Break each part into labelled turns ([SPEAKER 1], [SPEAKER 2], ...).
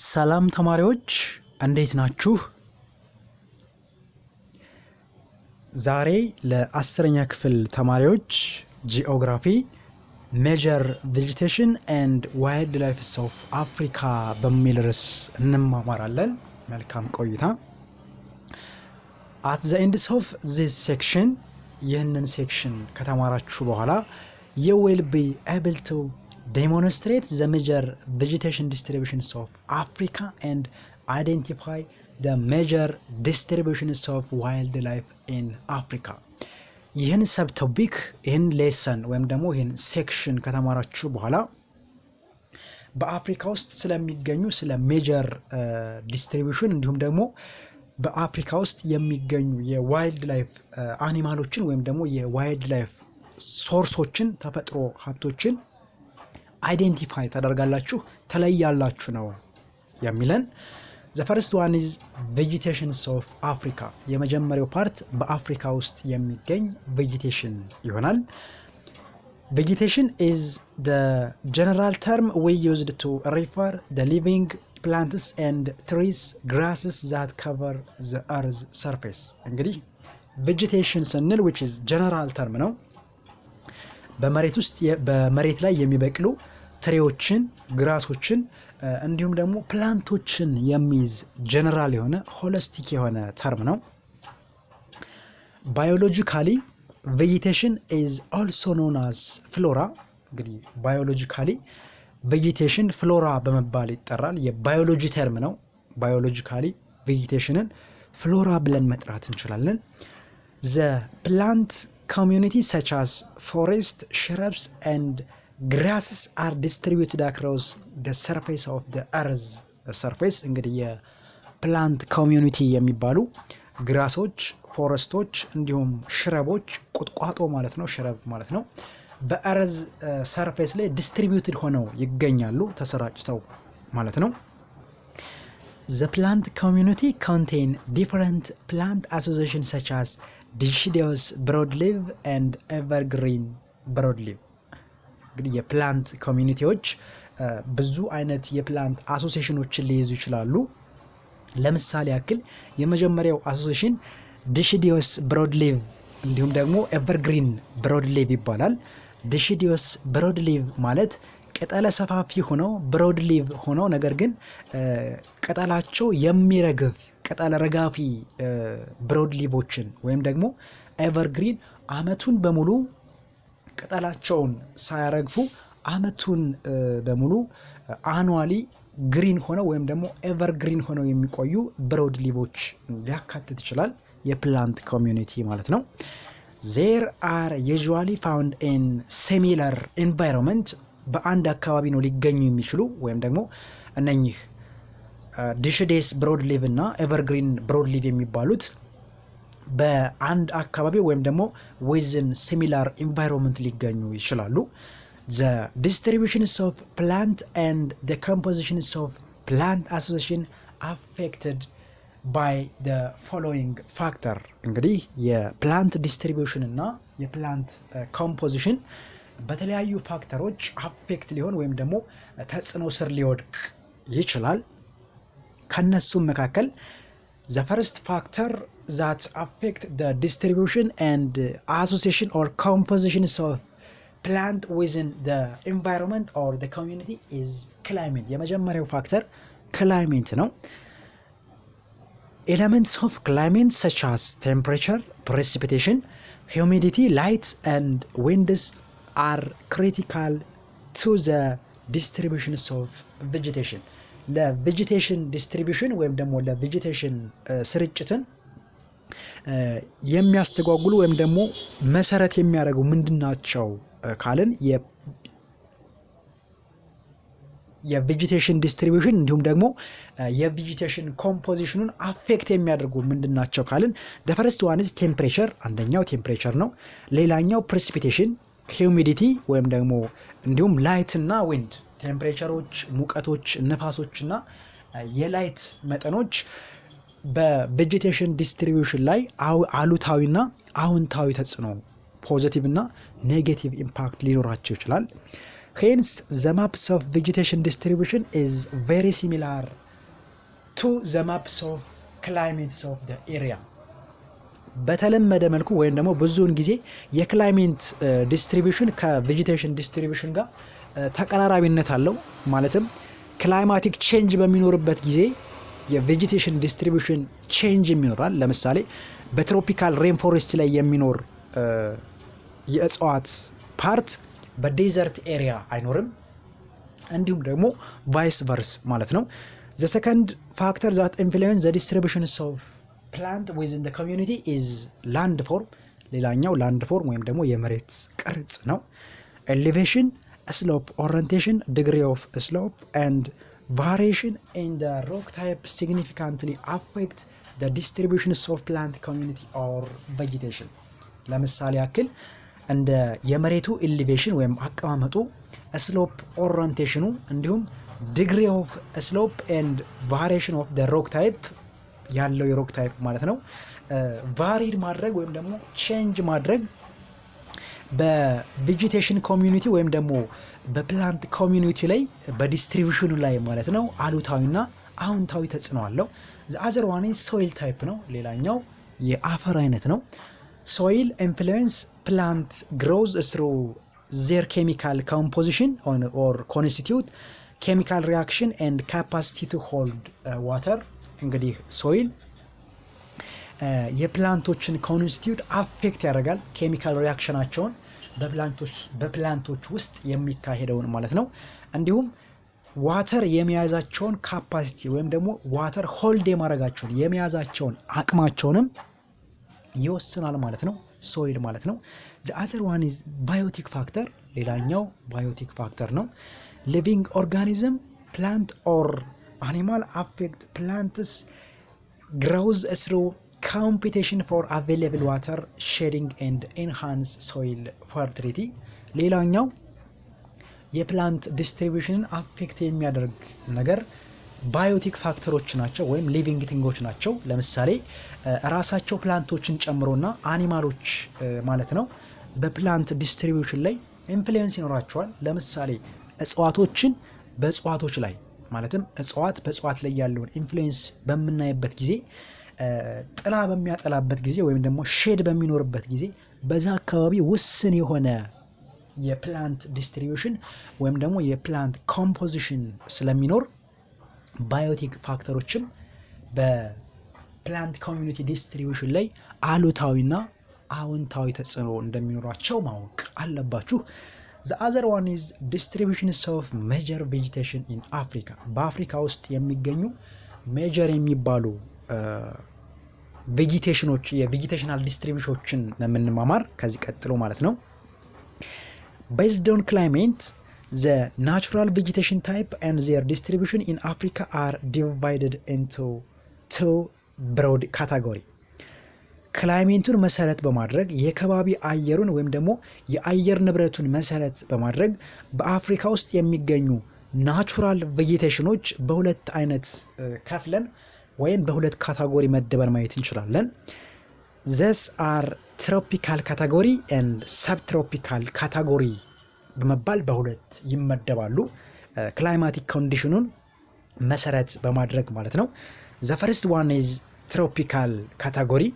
[SPEAKER 1] ሰላም ተማሪዎች እንዴት ናችሁ? ዛሬ ለ10ኛ ክፍል ተማሪዎች ጂኦግራፊ ሜጀር ቬጂቴሽን ኤንድ ዋይልድ ላይፍስ ኦፍ አፍሪካ በሚል ርዕስ እንማማራለን። መልካም ቆይታ። አት ዘ ኤንድስ ኦፍ ዚስ ሴክሽን ይህንን ሴክሽን ከተማራችሁ በኋላ you will be able to demonstrate the major vegetation distributions of Africa and identify the major distributions of wildlife in Africa. ይህን ሰብ ቶፒክ ይህን ሌሰን ወይም ደግሞ ይህን ሴክሽን ከተማራችሁ በኋላ በአፍሪካ ውስጥ ስለሚገኙ ስለ ሜጀር ዲስትሪቢዩሽን እንዲሁም ደግሞ በአፍሪካ ውስጥ የሚገኙ የዋይልድ ላይፍ አኒማሎችን ወይም ደግሞ የዋይልድ ላይፍ ሶርሶችን ተፈጥሮ ሀብቶችን አይዴንቲፋይ ታደርጋላችሁ ተለያላችሁ ነው የሚለን። the first one is vegetations of Africa የመጀመሪያው ፓርት በአፍሪካ ውስጥ የሚገኝ vegetation ይሆናል። vegetation is the general term we used to refer the living plants and trees grasses that cover the earth's surface. እንግዲህ vegetation ስንል which is general term ነው። በመሬት ላይ የሚበቅሉ ትሬዎችን ግራሶችን እንዲሁም ደግሞ ፕላንቶችን የሚይዝ ጀነራል የሆነ ሆሊስቲክ የሆነ ተርም ነው። ባዮሎጂካሊ vegetation is also known as flora እንግዲህ ባዮሎጂካሊ vegetation ፍሎራ በመባል ይጠራል። የባዮሎጂ ተርም ነው። ባዮሎጂካሊ vegetationን ፍሎራ ብለን መጥራት እንችላለን። the plant community such as forest, shrubs and grasses are distributed across the surface of the earth surface. እንግዲህ የፕላንት ኮሚዩኒቲ የሚባሉ ግራሶች፣ ፎረስቶች እንዲሁም ሽረቦች ቁጥቋጦ ማለት ነው፣ ሽረብ ማለት ነው፣ በአርዝ ሰርፌስ ላይ ዲስትሪቢዩትድ ሆነው ይገኛሉ ተሰራጭተው ማለት ነው። The plant community contain different plant associations such as deciduous broadleaf and evergreen broadleaf. እንግዲህ የፕላንት ኮሚኒቲዎች ብዙ አይነት የፕላንት አሶሲዬሽኖችን ሊይዙ ይችላሉ። ለምሳሌ ያክል የመጀመሪያው አሶሲዬሽን deciduous broadleaf እንዲሁም ደግሞ evergreen broadleaf ይባላል። deciduous broadleaf ማለት ቅጠለ ሰፋፊ ሆነው ብሮድሊቭ ሆነው ነገር ግን ቅጠላቸው የሚረግፍ ቅጠለ ረጋፊ ብሮድሊቮችን ወይም ደግሞ ኤቨርግሪን አመቱን በሙሉ ቅጠላቸውን ሳያረግፉ አመቱን በሙሉ አኑዋሊ ግሪን ሆነው ወይም ደግሞ ኤቨርግሪን ሆነው የሚቆዩ ብሮድሊቮች ሊያካትት ይችላል የፕላንት ኮሚዩኒቲ ማለት ነው። There are usually found in similar environment በአንድ አካባቢ ነው ሊገኙ የሚችሉ ወይም ደግሞ እነኚህ ዲሽዴስ ብሮድሊቭ እና ኤቨርግሪን ብሮድሊቭ የሚባሉት በአንድ አካባቢ ወይም ደግሞ within similar environment ሊገኙ ይችላሉ። The distributions of plant and the compositions of plant association affected by the following factor. እንግዲህ የፕላንት ዲስትሪቢዩሽን እና የፕላንት ኮምፖዚሽን በተለያዩ ፋክተሮች አፌክት ሊሆን ወይም ደግሞ ተጽዕኖ ስር ሊወድቅ ይችላል። ከነሱም መካከል the first factor that affect the distribution and association or compositions of plant within the environment or the community is climate. የመጀመሪያው ፋክተር climate ነው። Elements of climate such as temperature, precipitation, humidity, light and winds are critical to the distributions of vegetation. ለቬጂቴሽን ዲስትሪቢዩሽን ወይም ደግሞ ለቬጂቴሽን ስርጭትን የሚያስተጓጉሉ ወይም ደግሞ መሰረት የሚያደርጉ ምንድናቸው ካልን የቬጂቴሽን ዲስትሪቢዩሽን እንዲሁም ደግሞ የቬጂቴሽን ኮምፖዚሽኑን አፌክት የሚያደርጉ ምንድናቸው ካልን the first one is temperature አንደኛው ቴምፕሬቸር ነው። ሌላኛው precipitation ሂዩሚዲቲ ወይም ደግሞ እንዲሁም ላይት እና ዊንድ ቴምፕሬቸሮች፣ ሙቀቶች፣ ነፋሶች እና የላይት መጠኖች በቬጂቴሽን ዲስትሪቢዩሽን ላይ አሉታዊና አዎንታዊ ተጽዕኖ ፖዚቲቭ እና ኔጌቲቭ ኢምፓክት ሊኖራቸው ይችላል። Hence the maps of vegetation distribution is very similar to the maps of climates of the area በተለመደ መልኩ ወይም ደግሞ ብዙውን ጊዜ የክላይሜት ዲስትሪቢዩሽን ከቬጂቴሽን ዲስትሪቢዩሽን ጋር ተቀራራቢነት አለው። ማለትም ክላይማቲክ ቼንጅ በሚኖርበት ጊዜ የቬጂቴሽን ዲስትሪቢዩሽን ቼንጅ ይኖራል። ለምሳሌ በትሮፒካል ሬን ፎሬስት ላይ የሚኖር የእጽዋት ፓርት በዴዘርት ኤሪያ አይኖርም። እንዲሁም ደግሞ ቫይስ ቨርስ ማለት ነው። the second factor that influence the distribution of plant within the community is landform ሌላኛው landform ወይም ደግሞ የመሬት ቅርጽ ነው። elevation, slope orientation, degree of slope and variation in the rock type significantly affect the distribution of plant community or vegetation ለምሳሌ ያክል እንደ የመሬቱ ኤሊቬሽን ወይም አቀማመጡ ስሎፕ ኦሪየንቴሽኑ እንዲሁም ዲግሪ ኦፍ ስሎፕ ኤንድ ቫሪዬሽን ኦፍ ዘ ሮክ ታይፕ ያለው የሮክ ታይፕ ማለት ነው ቫሪድ ማድረግ ወይም ደግሞ ቼንጅ ማድረግ በቬጂቴሽን ኮሚዩኒቲ ወይም ደግሞ በፕላንት ኮሚዩኒቲ ላይ በዲስትሪቢዩሽኑ ላይ ማለት ነው አሉታዊና አዎንታዊ ተጽዕኖ አለው። ዘ አዘር ዋን ሶይል ታይፕ ነው። ሌላኛው የአፈር አይነት ነው። soil influence plant growth through their chemical composition or constitute chemical reaction and capacity to hold water እንግዲህ ሶይል የፕላንቶችን ኮንስቲቱት አፌክት ያደርጋል። ኬሚካል ሪያክሽናቸውን በፕላንቶች ውስጥ የሚካሄደውን ማለት ነው። እንዲሁም ዋተር የመያዛቸውን ካፓሲቲ ወይም ደግሞ ዋተር ሆልድ የማድረጋቸውን የመያዛቸውን አቅማቸውንም ይወስናል ማለት ነው ሶይል ማለት ነው። the other one is biotic factor ሌላኛው biotic factor ነው። living organism plant or animal affect plants grows through competition for available water shedding and enhance soil fertility ሌላኛው የፕላንት ዲስትሪቢዩሽንን አፌክት የሚያደርግ ነገር ባዮቲክ ፋክተሮች ናቸው ወይም ሊቪንግ ቲንጎች ናቸው። ለምሳሌ ራሳቸው ፕላንቶችን ጨምሮና አኒማሎች ማለት ነው በፕላንት ዲስትሪቢዩሽን ላይ ኢንፍሉዌንስ ይኖራቸዋል። ለምሳሌ እጽዋቶችን በእጽዋቶች ላይ ማለትም እጽዋት በእጽዋት ላይ ያለውን ኢንፍሉዌንስ በምናይበት ጊዜ ጥላ በሚያጠላበት ጊዜ ወይም ደግሞ ሼድ በሚኖርበት ጊዜ በዛ አካባቢ ውስን የሆነ የፕላንት ዲስትሪቢዩሽን ወይም ደግሞ የፕላንት ኮምፖዚሽን ስለሚኖር ባዮቲክ ፋክተሮችም በፕላንት ኮሚዩኒቲ ዲስትሪቢዩሽን ላይ አሉታዊና አዎንታዊ ተጽዕኖ እንደሚኖራቸው ማወቅ አለባችሁ። the other one is distribution of major vegetation in Africa በአፍሪካ ውስጥ የሚገኙ ሜጀር የሚባሉ ቬጂቴሽኖች የቬጂቴሽናል ዲስትሪቢዩሽኖችን ለምንማማር ከዚህ ቀጥሎ ማለት ነው። based on climate the natural vegetation type and their distribution in Africa are divided into two broad category ክላይሜቱን መሰረት በማድረግ የከባቢ አየሩን ወይም ደግሞ የአየር ንብረቱን መሰረት በማድረግ በአፍሪካ ውስጥ የሚገኙ ናቹራል ቬጂቴሽኖች በሁለት አይነት ከፍለን ወይም በሁለት ካታጎሪ መደበን ማየት እንችላለን። these are tropical category and subtropical category በመባል በሁለት ይመደባሉ ክላይማቲክ ኮንዲሽኑን መሰረት በማድረግ ማለት ነው። the first one is tropical category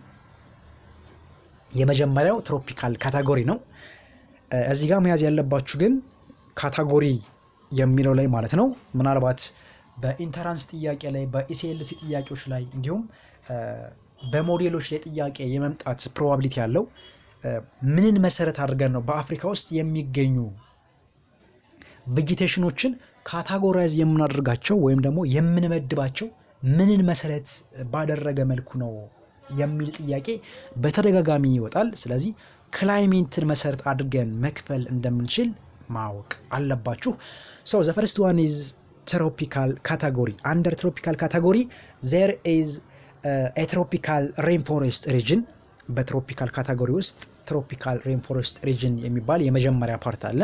[SPEAKER 1] የመጀመሪያው ትሮፒካል ካታጎሪ ነው። እዚህ ጋር መያዝ ያለባችሁ ግን ካታጎሪ የሚለው ላይ ማለት ነው ምናልባት በኢንተራንስ ጥያቄ ላይ በኢሲኤልሲ ጥያቄዎች ላይ እንዲሁም በሞዴሎች ላይ ጥያቄ የመምጣት ፕሮባቢሊቲ ያለው ምንን መሰረት አድርገን ነው በአፍሪካ ውስጥ የሚገኙ ቬጂቴሽኖችን ካታጎራይዝ የምናደርጋቸው ወይም ደግሞ የምንመድባቸው ምንን መሰረት ባደረገ መልኩ ነው የሚል ጥያቄ በተደጋጋሚ ይወጣል። ስለዚህ ክላይሜትን መሰረት አድርገን መክፈል እንደምንችል ማወቅ አለባችሁ። so the first one is tropical category under tropical category there is a tropical rainforest region በትሮፒካል ካታጎሪ ውስጥ ትሮፒካል ሬንፎረስት ሪጅን የሚባል የመጀመሪያ ፓርት አለ።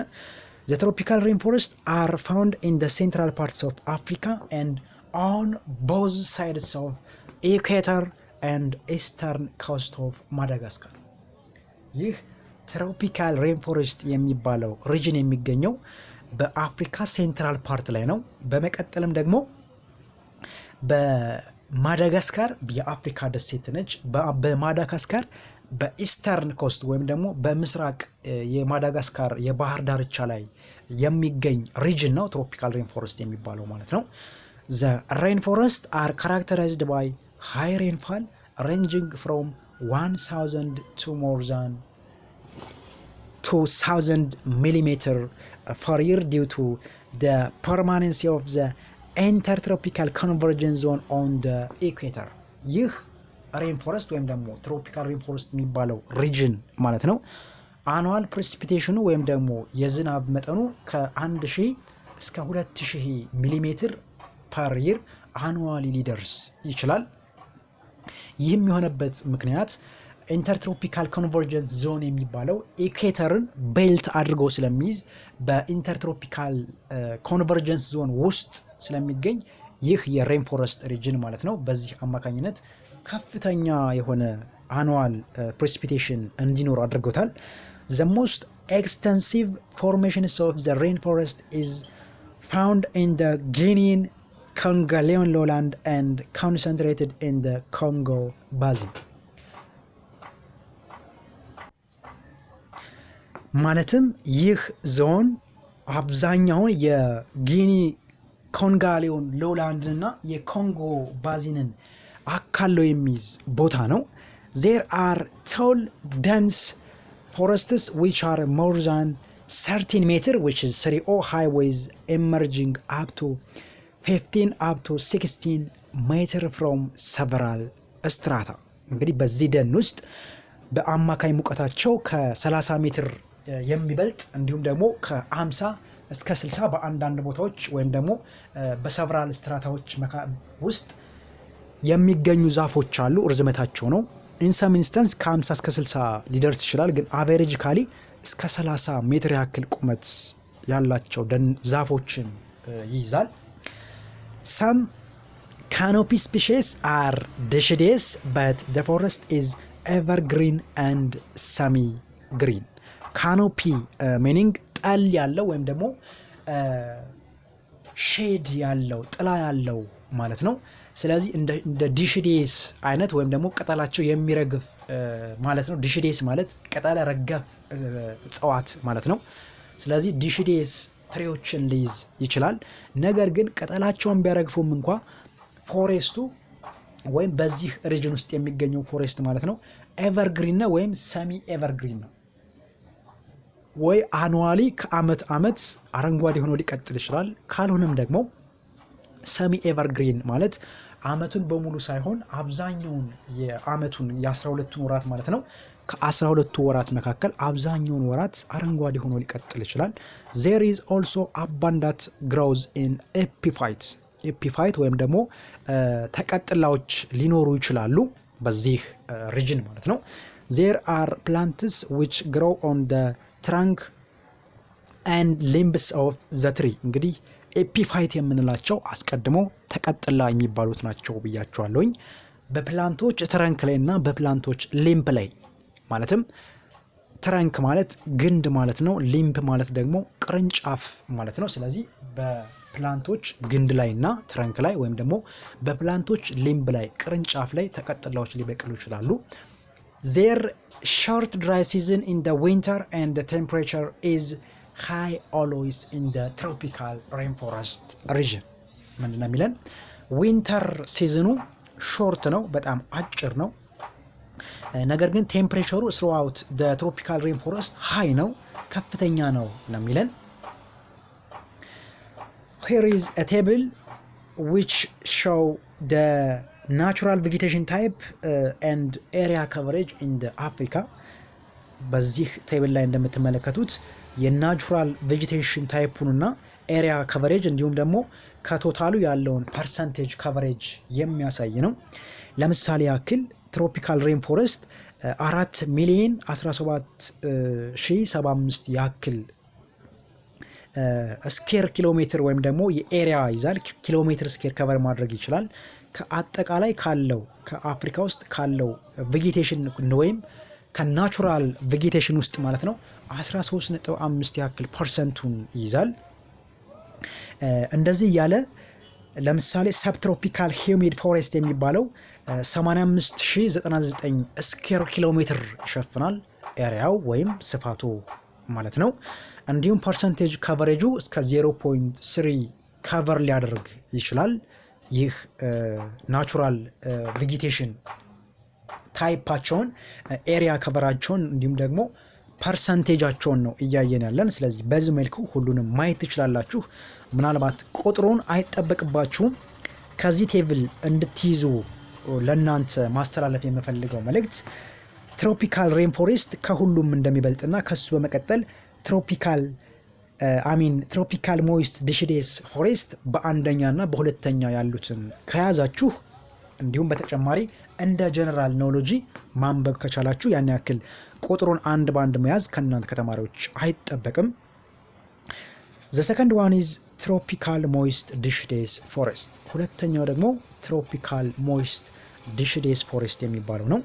[SPEAKER 1] the tropical rainforests are found in the central parts of Africa and on both sides of equator and eastern coast of Madagascar ይህ ትሮፒካል ሬንፎረስት የሚባለው ሪጅን የሚገኘው በአፍሪካ ሴንትራል ፓርት ላይ ነው። በመቀጠልም ደግሞ በማዳጋስካር የአፍሪካ ደሴት ነች። በማዳጋስካር በኢስተርን ኮስት ወይም ደግሞ በምስራቅ የማዳጋስካር የባህር ዳርቻ ላይ የሚገኝ ሪጅን ነው ትሮፒካል ሬን ፎረስት የሚባለው ማለት ነው። ዘ ሬን ፎረስት አር ካራክተራይዝድ ባይ ሃይ ሬንፋል ሬንጂንግ ፍሮም 1000 to more than 2000 millimeter per year due to the permanency of the intertropical convergence zone on the equator. ይህ ሬን ፎረስት ወይም ደግሞ ትሮፒካል ሬን ፎረስት የሚባለው ሪጅን ማለት ነው አኑዋል ፕሬሲፒቴሽኑ ወይም ደግሞ የዝናብ መጠኑ ከ1000 እስከ 2000 ሚሊሜትር ፐር ይር አኑዋሊ ሊደርስ ይችላል። ይህም የሆነበት ምክንያት ኢንተርትሮፒካል ኮንቨርጀንስ ዞን የሚባለው ኢኩዌተርን ቤልት አድርጎ ስለሚይዝ በኢንተርትሮፒካል ኮንቨርጀንስ ዞን ውስጥ ስለሚገኝ ይህ የሬን ፎረስት ሪጅን ማለት ነው። በዚህ አማካኝነት ከፍተኛ የሆነ አኑዋል ፕሬሲፒቴሽን እንዲኖር አድርጎታል። The most extensive formations of the rainforest is found in the Guinean Congolese lowland and concentrated in the Congo basin. ማለትም ይህ ዞን አብዛኛውን የጊኒ ኮንጋሌውን ሎውላንድን እና የኮንጎ ባዚንን አካሎ የሚይዝ ቦታ ነው። There are tall dense forests which are more than 13 meter which is 3 high with emerging up to 15 up to 16 meter from several strata. እንግዲህ በዚህ ደን ውስጥ በአማካይ ሙቀታቸው ከ30 ሜትር የሚበልጥ እንዲሁም ደግሞ ከ50 እስከ 60 በአንዳንድ ቦታዎች ወይም ደግሞ በሰቨራል ስትራታዎች ውስጥ የሚገኙ ዛፎች አሉ። ርዝመታቸው ነው ኢን ሰም ኢንስታንስ ከ50 እስከ 60 ሊደርስ ይችላል። ግን አቨሬጂካሊ እስከ 30 ሜትር ያክል ቁመት ያላቸው ደን ዛፎችን ይይዛል። some canopy species are deciduous but the forest is evergreen and semi green. ካኖፒ ሚኒንግ ጠል ያለው ወይም ደግሞ ሼድ ያለው ጥላ ያለው ማለት ነው። ስለዚህ እንደ ዲሽዴስ አይነት ወይም ደግሞ ቅጠላቸው የሚረግፍ ማለት ነው። ዲሽዴስ ማለት ቅጠለ ረገፍ እጽዋት ማለት ነው። ስለዚህ ዲሽዴስ ትሬዎችን ሊይዝ ይችላል። ነገር ግን ቅጠላቸውን ቢያረግፉም እንኳ ፎሬስቱ ወይም በዚህ ሪጅን ውስጥ የሚገኘው ፎሬስት ማለት ነው ኤቨርግሪን ነው ወይም ሰሚ ኤቨርግሪን ነው። ወይ አኑዋሊ ከአመት አመት አረንጓዴ ሆኖ ሊቀጥል ይችላል። ካልሆነም ደግሞ ሰሚ ኤቨርግሪን ማለት አመቱን በሙሉ ሳይሆን አብዛኛውን የአመቱን የ12ቱን ወራት ማለት ነው ከ12ቱ ወራት መካከል አብዛኛውን ወራት አረንጓዴ ሆኖ ሊቀጥል ይችላል። there is also abundant growth in epiphyte ወይም ደግሞ ተቀጥላዎች ሊኖሩ ይችላሉ በዚህ ሪጅን ማለት ነው። there are plants which grow on the trunk and limbs of the tree. እንግዲህ ኤፒፋይት የምንላቸው አስቀድሞ ተቀጥላ የሚባሉት ናቸው ብያቸዋለሁኝ። በፕላንቶች ትረንክ ላይ እና በፕላንቶች ሊምፕ ላይ ማለትም ትረንክ ማለት ግንድ ማለት ነው። ሊምፕ ማለት ደግሞ ቅርንጫፍ ማለት ነው። ስለዚህ በፕላንቶች ግንድ ላይ እና ትረንክ ላይ ወይም ደግሞ በፕላንቶች ሊምፕ ላይ ቅርንጫፍ ላይ ተቀጥላዎች ሊበቅሉ ይችላሉ። their short dry season in the winter and the temperature is high always in the tropical rainforest region. ምንድን ነው የሚለን? ዊንተር ሲዝኑ ሾርት ነው፣ በጣም አጭር ነው። ነገር ግን ቴምፕሬቸሩ throughout the tropical rainforest high ነው፣ ከፍተኛ ነው ነው የሚለን። Here is a table which show the natural vegetation type and area coverage in the Africa. በዚህ ቴብል ላይ እንደምትመለከቱት የናቹራል ቬጂቴሽን ታይፑንና ኤሪያ ከቨሬጅ እንዲሁም ደግሞ ከቶታሉ ያለውን ፐርሰንቴጅ ከቨሬጅ የሚያሳይ ነው። ለምሳሌ ያክል ትሮፒካል ሬን ፎረስት 4,017,075 ያክል ስኬር ኪሎ ሜትር ወይም ደግሞ የኤሪያ ይዛል። ኪሎ ሜትር ስኬር ከቨር ማድረግ ይችላል። ከአጠቃላይ ካለው ከአፍሪካ ውስጥ ካለው ቬጂቴሽን ወይም ከናቹራል ቬጂቴሽን ውስጥ ማለት ነው 13.5 ያክል ፐርሰንቱን ይይዛል። እንደዚህ ያለ ለምሳሌ ሰብትሮፒካል ሂዩሚድ ፎሬስት የሚባለው 85099 ስኩዌር ኪሎ ሜትር ይሸፍናል ኤሪያው ወይም ስፋቱ ማለት ነው። እንዲሁም ፐርሰንቴጅ ከቨሬጁ እስከ 0.3 ከቨር ሊያደርግ ይችላል። ይህ ናቹራል ቬጂቴሽን ታይፓቸውን ኤሪያ ከቨራቸውን እንዲሁም ደግሞ ፐርሰንቴጃቸውን ነው እያየን ያለን። ስለዚህ በዚህ መልኩ ሁሉንም ማየት ትችላላችሁ። ምናልባት ቁጥሩን አይጠበቅባችሁም። ከዚህ ቴብል እንድትይዙ ለእናንተ ማስተላለፍ የምፈልገው መልእክት ትሮፒካል ሬን ፎሬስት ከሁሉም እንደሚበልጥና ከሱ በመቀጠል ትሮፒካል ሞይስት ዲሺዴስ ፎሬስት በአንደኛና በሁለተኛ ያሉትን ከያዛችሁ እንዲሁም በተጨማሪ እንደ ጀነራል ኖሎጂ ማንበብ ከቻላችሁ ያን ያክል ቁጥሩን አንድ ባንድ መያዝ ከእናንተ ከተማሪዎች አይጠበቅም። ዘ ሰከንድ ዋን ኢዝ ትሮፒካል ሞይስት ዲሺዴስ ፎሬስት። ሁለተኛው ደግሞ ትሮፒካል ሞይስት ዲሺዴስ ፎሬስት የሚባለው ነው።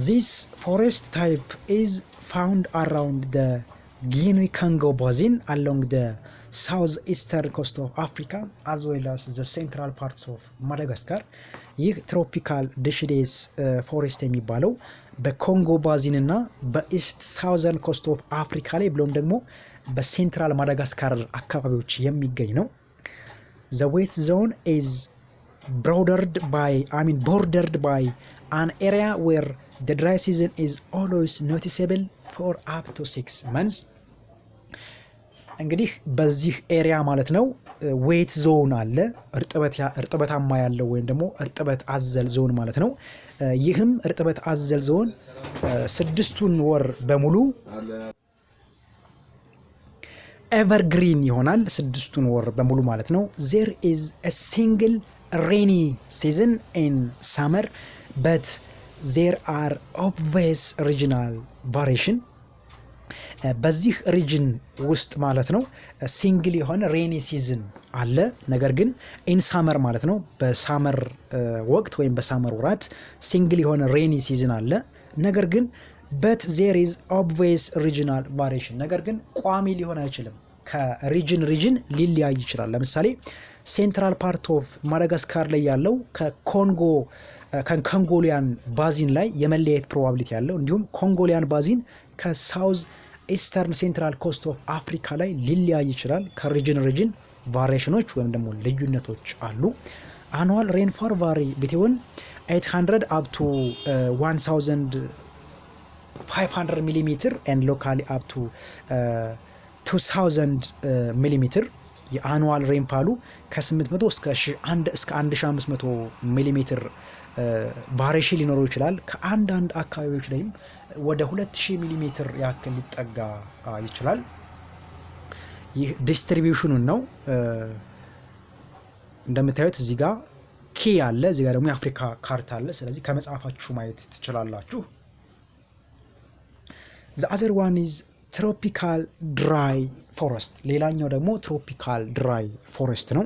[SPEAKER 1] This forest type is found around the Guinea-Congo basin along the southeastern coast of Africa as well as the central parts of Madagascar. ይህ ትሮፒካል ዲሺዴስ ፎሬስት የሚባለው በኮንጎ ባዚን እና በኢስት ሳውዘርን ኮስት ኦፍ አፍሪካ ላይ ብሎም ደግሞ በሴንትራል ማዳጋስካር አካባቢዎች የሚገኝ ነው። The wet zone is bordered by an area where the dry season is always noticeable for up to 6 months. እንግዲህ በዚህ ኤሪያ ማለት ነው ዌት ዞን አለ፣ እርጥበታማ ያለው ወይም ደግሞ እርጥበት አዘል ዞን ማለት ነው። ይህም እርጥበት አዘል ዞን 6ቱን ወር በሙሉ ኤቨርግሪን ይሆናል። 6ቱን ወር በሙሉ ማለት ነው። there is a single rainy season in summer but there are obvious regional variation. በዚህ ሪጅን ውስጥ ማለት ነው ሲንግል የሆነ ሬኒ ሲዝን አለ። ነገር ግን ኢን ሳመር ማለት ነው በሳመር ወቅት ወይም በሳመር ወራት ሲንግል የሆነ ሬኒ ሲዝን አለ። ነገር ግን but there is obvious regional variation፣ ነገር ግን ቋሚ ሊሆን አይችልም። ከሪጅን ሊለያይ ይችላል። ለምሳሌ ሴንትራል ፓርት ኦፍ ማዳጋስካር ላይ ያለው ከኮንጎሊያን ባዚን ላይ የመለያየት ፕሮባቢሊቲ ያለው፣ እንዲሁም ኮንጎሊያን ባዚን ከሳውዝ ኢስተርን ሴንትራል ኮስት ኦፍ አፍሪካ ላይ ሊለያይ ይችላል። ከሪጅን ቫሪዬሽኖች ወይም ደግሞ ልዩነቶች አሉ። አኑዋል ሬንፋል ቫሪ ቢትዊን 800 up to 1500 ሚሊሜትር and locally up to 2000 ሚሊሜትር። የአኑዋል ሬንፋሉ ከ800 እስከ 1500 ሚሊሜትር ቫሪዬሽን ሊኖረው ይችላል። ከአንዳንድ አካባቢዎች ላይም ወደ 2000 ሚሊሜትር ያክል ሊጠጋ ይችላል። ይህ ዲስትሪቢዩሽኑን ነው። እንደምታዩት እዚህ ጋር ኪ አለ፣ እዚህ ጋር ደግሞ የአፍሪካ ካርታ አለ። ስለዚህ ከመጽሐፋችሁ ማየት ትችላላችሁ። the other one is tropical dry forest። ሌላኛው ደግሞ ትሮፒካል ድራይ ፎሬስት ነው።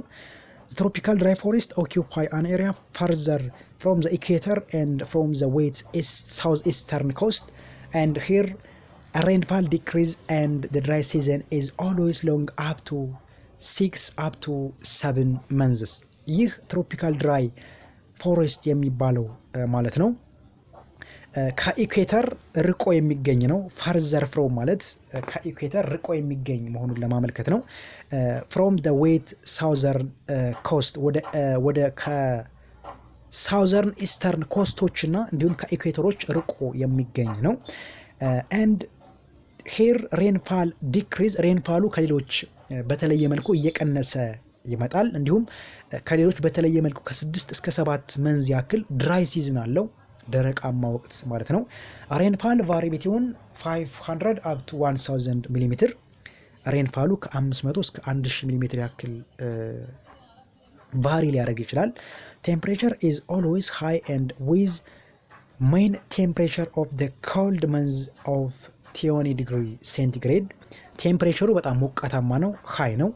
[SPEAKER 1] the tropical dry forest occupy an area further from the equator and from the wet southeastern coast, and here a rainfall decrease and the dry season is always long up to 7 months. ይህ ትሮፒካል ድራይ ፎሬስት የሚባለው ማለት ነው ከኢኩዌተር ርቆ የሚገኝ ነው። ፈርዘር ፍሮም ማለት ከኢኩዌተር ርቆ የሚገኝ መሆኑን ለማመልከት ነው። ፍሮም the wet southern coast ወደ ከሳውዘርን ኢስተርን ኮስቶችና እንዲሁም ከኢኩዌተሮች ርቆ የሚገኝ ነው። and here rainfall decrease ሬንፋሉ ከሌሎች በተለየ መልኩ እየቀነሰ ይመጣል። እንዲሁም ከሌሎች በተለየ መልኩ ከ6 እስከ 7 መንዝ ያክል ድራይ ሲዝን አለው፣ ደረቃማ ወቅት ማለት ነው። ሬንፋል ቫሪ ቢትዊን 500 up to 1000 ሚሊሜትር። ሬንፋሉ ከ500 እስከ 1000 ሚሊሜትር ያክል ቫሪ ሊያደርግ ይችላል። ቴምፕሬቸር is always high and with main temperature of the cold months of 20 degree centigrade። ቴምፕሬቸሩ በጣም ሞቃታማ ነው፣ ሃይ ነው።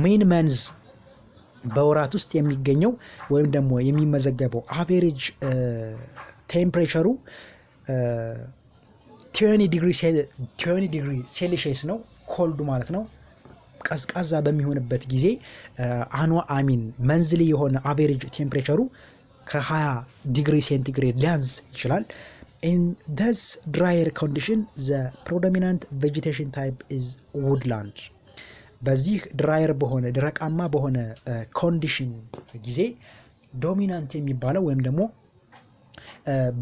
[SPEAKER 1] ሜን መንዝ በወራት ውስጥ የሚገኘው ወይም ደግሞ የሚመዘገበው አቬሬጅ ቴምፕሬቸሩ 20 ዲግሪ ሴልሺየስ ነው። ኮልዱ ማለት ነው ቀዝቃዛ በሚሆንበት ጊዜ መንዝሊ የሆነ አቬሬጅ ቴምፕሬቸሩ ከ20 ዲግሪ ሴንቲግሬድ ሊያንስ ይችላል። In this drier condition the predominant vegetation type is woodland። በዚህ ድራየር በሆነ ደረቃማ በሆነ ኮንዲሽን ጊዜ ዶሚናንት የሚባለው ወይም ደግሞ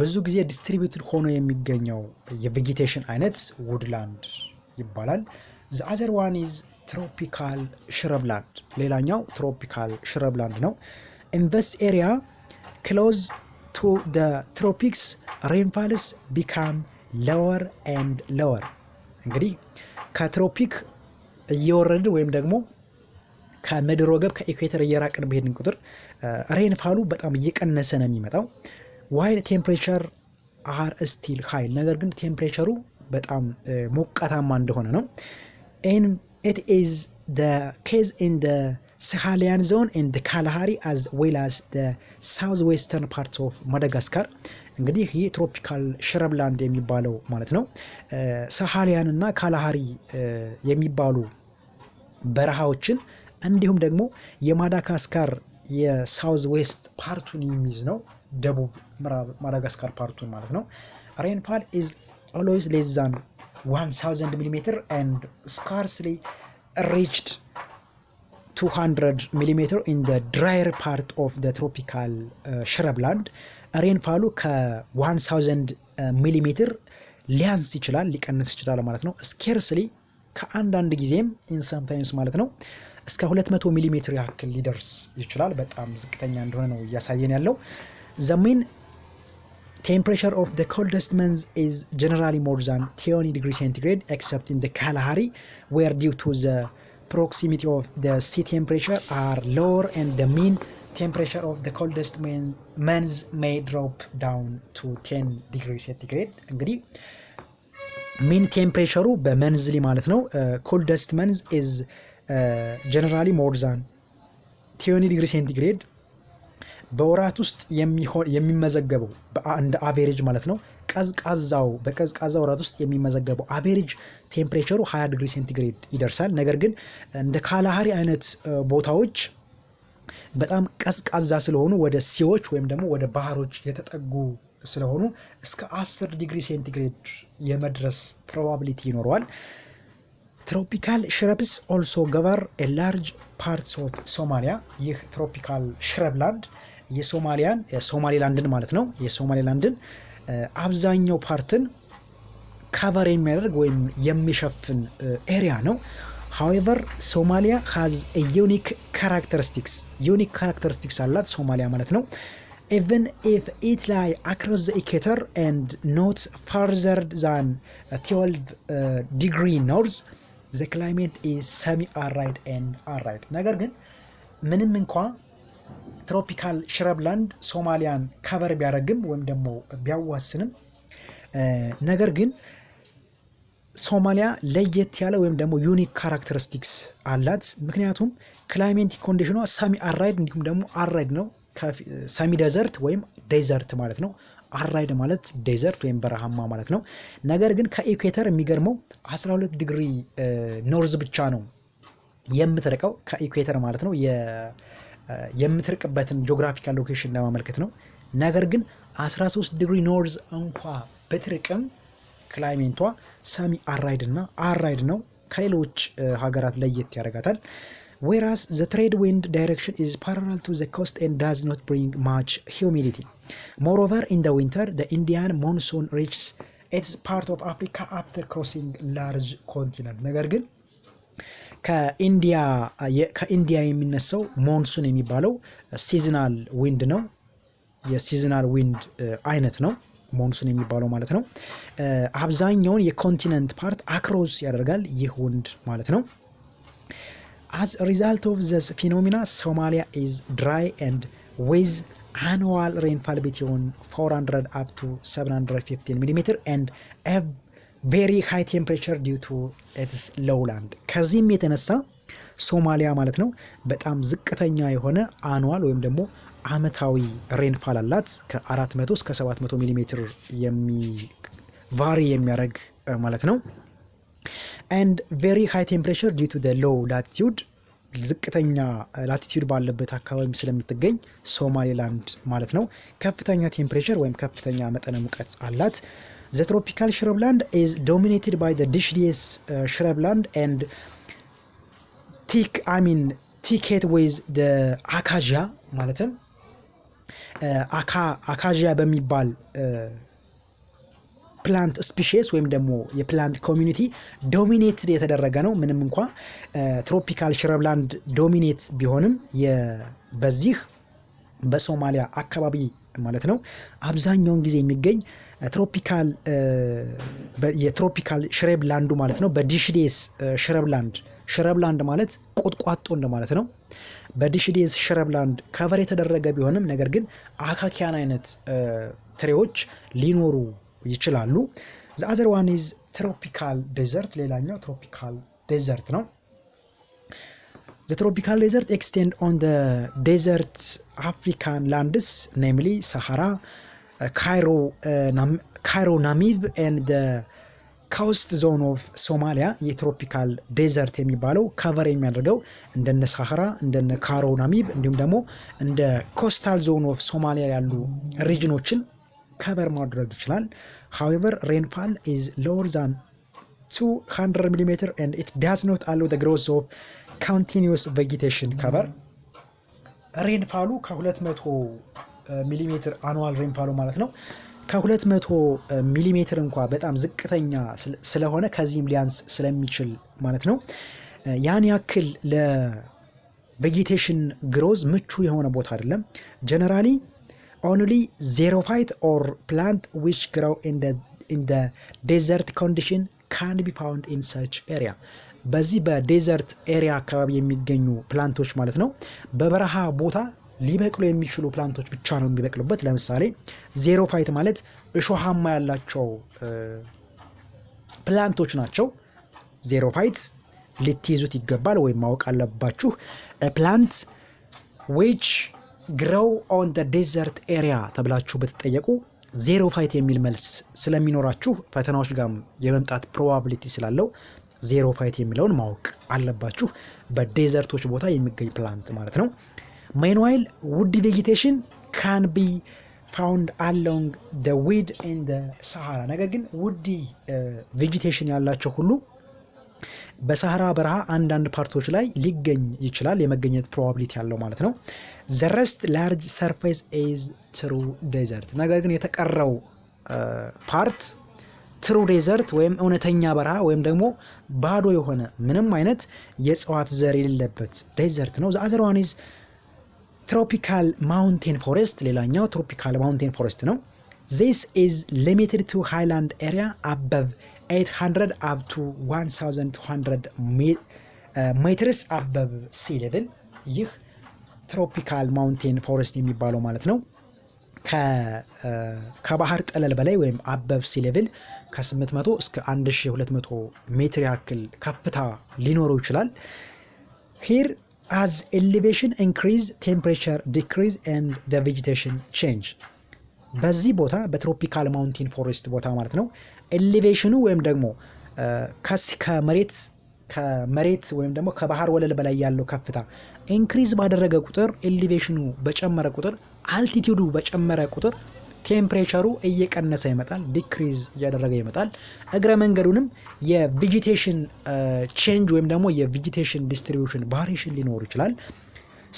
[SPEAKER 1] ብዙ ጊዜ ዲስትሪቢዩትድ ሆኖ የሚገኘው የቬጌቴሽን አይነት ውድላንድ ይባላል። the other one is tropical shrubland። ሌላኛው ትሮፒካል shrubland ነው። in this area close to the tropics rainfalls become lower and lower። እንግዲህ ከትሮፒክ እየወረድን ወይም ደግሞ ከምድር ወገብ ከኢኩዌተር እየራቅን በሄድን ቁጥር ሬንፋሉ በጣም እየቀነሰ ነው የሚመጣው። while temperature are still high ነገር ግን ቴምፕሬቸሩ በጣም ሞቃታማ እንደሆነ ነው። and it is the case in the Saharan zone in the Kalahari as well as the southwestern parts of Madagascar። እንግዲህ ይህ ትሮፒካል ሽረብላንድ የሚባለው ማለት ነው ሳሃሊያን እና ካላሃሪ የሚባሉ በረሃዎችን እንዲሁም ደግሞ የማዳጋስካር የሳውዝ ዌስት ፓርቱን የሚይዝ ነው። ደቡብ ምዕራብ ማዳጋስካር ፓርቱን ማለት ነው። rainfall is always less than 1000 mm and scarcely reached 200 mm in the drier part of the tropical shrubland። ሬንፋሉ ከ1000 ሚሊ ሊያንስ ይችላል ሊቀንስ ይችላል ማለት ነው። ስኬርስሊ ከአንዳንድ ጊዜም ኢን ሰምታይምስ ማለት ነው እስከ 200 ሚሊ ያክል ሊደርስ ይችላል። በጣም ዝቅተኛ እንደሆነ ነው እያሳየን ያለው። the mean temperature of the coldest months is generally more than 20 degrees centigrade except in the Kalahari where due to the proximity of the sea temperature are lower and the mean temperature of the coldest months may drop down to 10 degrees centigrade። እንግዲህ ሚን ቴምፕሬቸሩ በመንዝሊ ማለት ነው coldest months is generally more than 20 degree centigrade በወራት ውስጥ የሚመዘገበው እንደ አቬሬጅ ማለት ነው በቀዝቃዛ ወራት ውስጥ የሚመዘገበው አቬሬጅ ቴምፕሬቸሩ 20 ዲግሪ ሴንቲግሬድ ይደርሳል። ነገር ግን እንደ ካላሃሪ አይነት ቦታዎች በጣም ቀዝቃዛ ስለሆኑ ወደ ሲዎች ወይም ደግሞ ወደ ባህሮች የተጠጉ ስለሆኑ እስከ 10 ዲግሪ ሴንቲግሬድ የመድረስ ፕሮባቢሊቲ ይኖረዋል። ትሮፒካል ሽረብስ ኦልሶ ገቨር ኤ ላርጅ ፓርትስ ኦፍ ሶማሊያ። ይህ ትሮፒካል ሽረብላንድ የሶማሌላንድን ማለት ነው የሶማሌላንድን አብዛኛው ፓርትን ካቨር የሚያደርግ ወይም የሚሸፍን ኤሪያ ነው። however Somalia has a unique characteristics አላት ሶማሊያ ማለት ነው። even if it lie across the equator and not further than 12 degree north the climate is semi-arid and arid። ነገር ግን ምንም እንኳን ትሮፒካል ሽረብላንድ ሶማሊያን ካቨር ቢያደርግም ወይም ደግሞ ቢያዋስንም ነገር ግን ሶማሊያ ለየት ያለ ወይም ደግሞ ዩኒክ ካራክተሪስቲክስ አላት። ምክንያቱም ክላይሜቲክ ኮንዲሽኗ ሳሚ አራይድ እንዲሁም ደግሞ አራይድ ነው። ሳሚ ዴዘርት ወይም ዴዘርት ማለት ነው። አራይድ ማለት ዴዘርት ወይም በረሃማ ማለት ነው። ነገር ግን ከኢኩዌተር የሚገርመው 12 ዲግሪ ኖርዝ ብቻ ነው የምትርቀው ከኢኩዌተር ማለት ነው። የምትርቅበትን ጂኦግራፊካል ሎኬሽን ለማመልከት ነው። ነገር ግን 13 ዲግሪ ኖርዝ እንኳ በትርቅም ክላይሜንቷ ሳሚ አራይድ እና አራይድ ነው። ከሌሎች ሀገራት ለየት ያደርጋታል። whereas the trade wind direction is parallel to the coast and does not bring much humidity. Moreover, in the winter, the Indian monsoon reaches its part of Africa after crossing large continent. ነገር ግን ከኢንዲያ የሚነሳው ሞንሱን የሚባለው ሲዝናል ዊንድ ነው። የሲዝናል ዊንድ አይነት ነው ሞንሱን የሚባለው ማለት ነው። አብዛኛውን የኮንቲነንት ፓርት አክሮስ ያደርጋል ይህ ዊንድ ማለት ነው። As a result of this phenomena, Somalia is dry and with annual rainfall between 400 up to 715 mm and a very high temperature due to its lowland. ከዚህም የተነሳ ሶማሊያ ማለት ነው በጣም ዝቅተኛ የሆነ አኑዋል ወይም ደግሞ አመታዊ ሬንፋል አላት። ከ400 እስከ 700 ሚሊ ሜትር ቫሪ የሚያደርግ ማለት ነው። and very high temperature due to the low latitude ዝቅተኛ ላቲቲዩድ ባለበት አካባቢ ስለምትገኝ ሶማሌላንድ ማለት ነው ከፍተኛ ቴምፕሬቸር ወይም ከፍተኛ መጠነ ሙቀት አላት። the tropical shrubland is dominated by the deciduous shrubland and thicket with the acacia ማለትም አካዚያ በሚባል ፕላንት ስፒሺስ ወይም ደግሞ የፕላንት ኮሚኒቲ ዶሚኔትድ የተደረገ ነው። ምንም እንኳ ትሮፒካል ሽረብላንድ ዶሚኔት ቢሆንም በዚህ በሶማሊያ አካባቢ ማለት ነው አብዛኛውን ጊዜ የሚገኝ የትሮፒካል ሽረብላንዱ ማለት ነው በዲሽዴስ ሽረብላንድ ማለት ቁጥቋጦ እንደማለት ነው። በዲሽዴስ ሽረብላንድ ከቨር የተደረገ ቢሆንም ነገር ግን አካኪያን አይነት ትሬዎች ሊኖሩ ይችላሉ። the other one is tropical desert ሌላኛው ትሮፒካል ዴዘርት ነው። the tropical desert extend on the desert African lands namely Sahara, Cairo, Namib and the coast zone of Somalia የትሮፒካል ዴዘርት የሚባለው ከቨር የሚያደርገው እንደነ ሳሃራ እንደነ ካሮ ናሚብ እንዲሁም ደግሞ እንደ ኮስታል ዞን ኦፍ ሶማሊያ ያሉ ሪጅኖችን ከቨር ማድረግ ይችላል። however rainfall is lower than 200 mm and it does not allow the growth of continuous vegetation cover ሬንፋሉ ከ200 ሚሊ ሜትር አኑዋል ሬንፋሉ ማለት ነው ከ200 ሚሊ ሜትር እንኳ በጣም ዝቅተኛ ስለሆነ ከዚህም ሊያንስ ስለሚችል ማለት ነው ያን ያክል ለቬጂቴሽን ግሮዝ ምቹ የሆነ ቦታ አይደለም። ጀነራሊ only xerophyte or plant which grow in the desert condition can be found in such area በዚህ በዴዘርት ኤሪያ አካባቢ የሚገኙ ፕላንቶች ማለት ነው በበረሃ ቦታ ሊበቅሉ የሚችሉ ፕላንቶች ብቻ ነው የሚበቅሉበት። ለምሳሌ ዜሮፋይት ማለት እሾሃማ ያላቸው ፕላንቶች ናቸው። ዜሮፋይት ልትይዙት ይገባል ወይም ማወቅ አለባችሁ። ፕላንት which grow on the desert area ተብላችሁ በተጠየቁ ዜሮፋይት የሚል መልስ ስለሚኖራችሁ ፈተናዎች ጋር የመምጣት ፕሮባቢሊቲ ስላለው ዜሮፋይት የሚለውን ማወቅ አለባችሁ። በዴዘርቶች ቦታ የሚገኝ ፕላንት ማለት ነው። meanwhile woody vegetation can be found along the weed in the Sahara ነገር ግን ውዲ ቬጂቴሽን ያላቸው ሁሉ በሳሃራ በረሃ አንዳንድ ፓርቶች ላይ ሊገኝ ይችላል የመገኘት ፕሮባቢሊቲ ያለው ማለት ነው። the rest large surface is true desert ነገር ግን የተቀረው ፓርት ትሩ ዴዘርት ወይም እውነተኛ በረሃ ወይም ደግሞ ባዶ የሆነ ምንም አይነት የእጽዋት ዘር የሌለበት ዴዘርት ነው። the other one is tropical mountain forest ሌላኛው tropical mountain forest ነው። this is limited to highland area above 800 up to 1200 meters above sea level ይህ ትሮፒካል ማውንቴን ፎረስት የሚባለው ማለት ነው ከባህር ጠለል በላይ ወይም አበብ ሲ ሌቭል ከ800 እስከ 1200 ሜትር ያክል ከፍታ ሊኖረው ይችላል። here as elevation increase temperature decrease and the vegetation change በዚህ ቦታ በትሮፒካል ማውንቴን ፎሬስት ቦታ ማለት ነው ኤሌቬሽኑ ወይም ደግሞ ከመሬት ወይም ደግሞ ከባህር ወለል በላይ ያለው ከፍታ ኢንክሪዝ ባደረገ ቁጥር ኤሌቬሽኑ በጨመረ ቁጥር አልቲቲዩዱ በጨመረ ቁጥር ቴምፕሬቸሩ እየቀነሰ ይመጣል ዲክሪዝ እያደረገ ይመጣል። እግረ መንገዱንም የቬጂቴሽን ቼንጅ ወይም ደግሞ የቬጂቴሽን ዲስትሪቢዩሽን ቫሪዬሽን ሊኖር ይችላል።